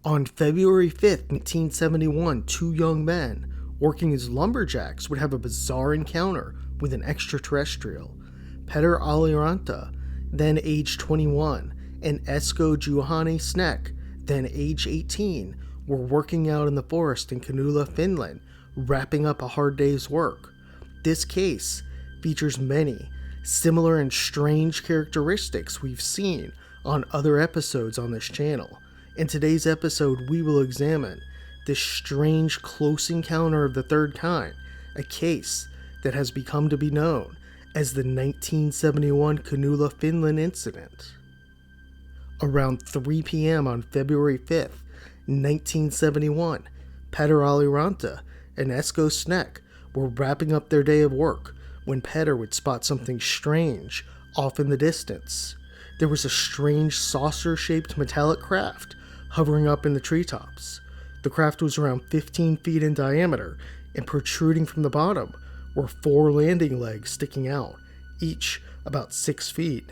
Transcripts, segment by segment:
On February 5th, 1971, two young men working as lumberjacks would have a bizarre encounter with an extraterrestrial. Peter Aliranta, then age 21, and Esko Juhani Sneck, then age 18, were working out in the forest in Kinnula, Finland, wrapping up a hard day's work. This case features many similar and strange characteristics we've seen on other episodes on this channel. In today's episode, we will examine this strange close encounter of the third kind, a case that has become to be known as the 1971 Kinnula Finland Incident. Around 3 p.m. on February 5th, 1971, Peter Aliranta and Esko Sneck were wrapping up their day of work when Peter would spot something strange off in the distance. There was a strange saucer-shaped metallic craft hovering up in the treetops. The craft was around 15 feet in diameter, and protruding from the bottom were 4 landing legs sticking out, each about 6 feet.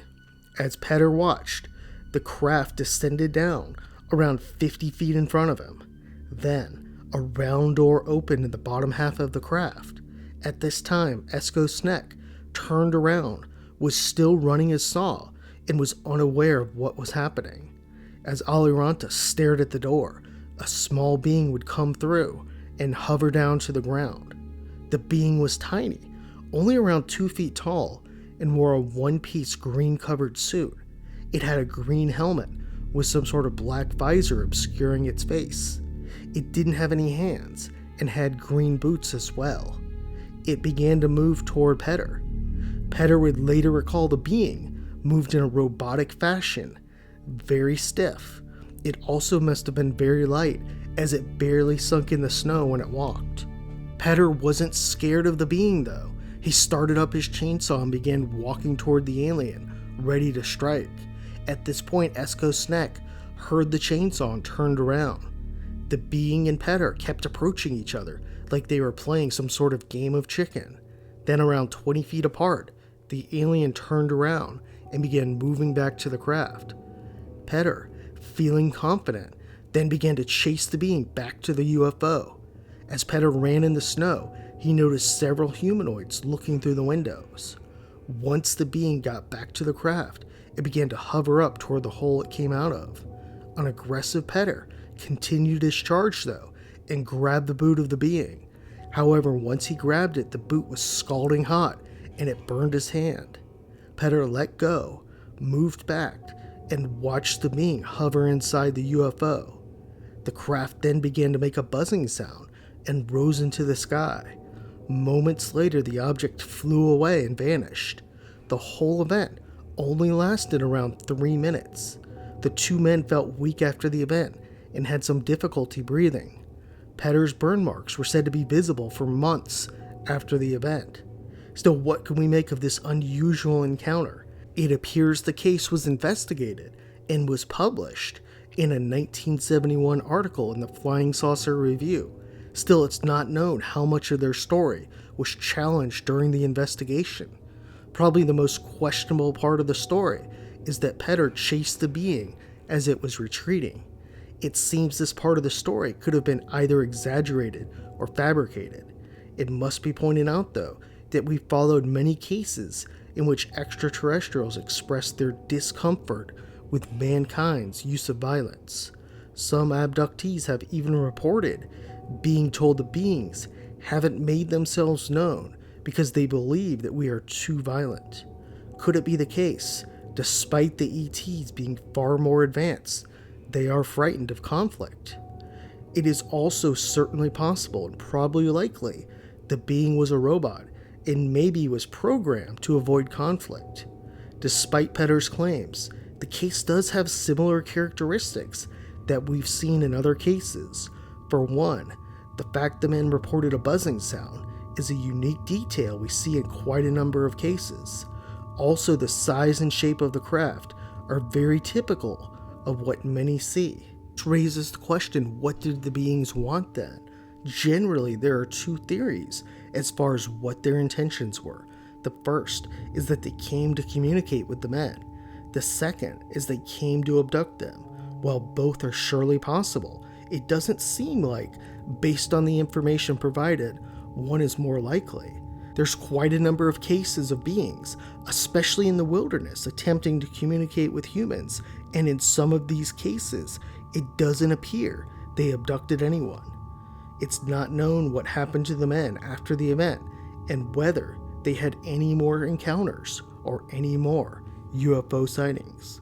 As Peter watched, the craft descended down around 50 feet in front of him. Then, a round door opened in the bottom half of the craft. At this time, Esko Sneck turned around, was still running his saw, and was unaware of what was happening. As Aliranta stared at the door, a small being would come through and hover down to the ground. The being was tiny, only around 2 feet tall, and wore a one-piece green-covered suit. It had a green helmet with some sort of black visor obscuring its face. It didn't have any hands and had green boots as well. It began to move toward Peter. Peter would later recall the being moved in a robotic fashion, very stiff. It also must have been very light, as it barely sunk in the snow when it walked. Peter wasn't scared of the being though. He started up his chainsaw and began walking toward the alien, ready to strike. At this point, Esko Sneck heard the chainsaw and turned around. The being and Peter kept approaching each other like they were playing some sort of game of chicken. Then around 20 feet apart, the alien turned around and began moving back to the craft. Peter, feeling confident, then began to chase the being back to the UFO. As Peter ran in the snow, he noticed several humanoids looking through the windows. Once the being got back to the craft, it began to hover up toward the hole it came out of. An aggressive Peter continued his charge though, and grabbed the boot of the being. However, once he grabbed it, the boot was scalding hot, and it burned his hand. Peter let go, moved back, and watched the being hover inside the UFO. The craft then began to make a buzzing sound and rose into the sky. Moments later, the object flew away and vanished. The whole event only lasted around 3 minutes. The two men felt weak after the event and had some difficulty breathing. Peter's burn marks were said to be visible for months after the event. Still, what can we make of this unusual encounter? It appears the case was investigated and was published in a 1971 article in the Flying Saucer Review. Still, it's not known how much of their story was challenged during the investigation. Probably the most questionable part of the story is that Peter chased the being as it was retreating. It seems this part of the story could have been either exaggerated or fabricated. It must be pointed out, though, that we followed many cases in which extraterrestrials expressed their discomfort with mankind's use of violence. Some abductees have even reported being told the beings haven't made themselves known because they believe that we are too violent. Could it be the case, despite the ETs being far more advanced, they are frightened of conflict? It is also certainly possible and probably likely the being was a robot and maybe was programmed to avoid conflict. Despite Peter's claims, the case does have similar characteristics that we've seen in other cases. For one, the fact the men reported a buzzing sound is a unique detail we see in quite a number of cases. Also, the size and shape of the craft are very typical of what many see. Which raises the question, what did the beings want then? Generally, there are two theories as far as what their intentions were. The first is that they came to communicate with the men. The second is they came to abduct them. While both are surely possible, it doesn't seem like, based on the information provided, one is more likely. There's quite a number of cases of beings, especially in the wilderness, attempting to communicate with humans, and in some of these cases, it doesn't appear they abducted anyone. It's not known what happened to the men after the event, and whether they had any more encounters or any more UFO sightings.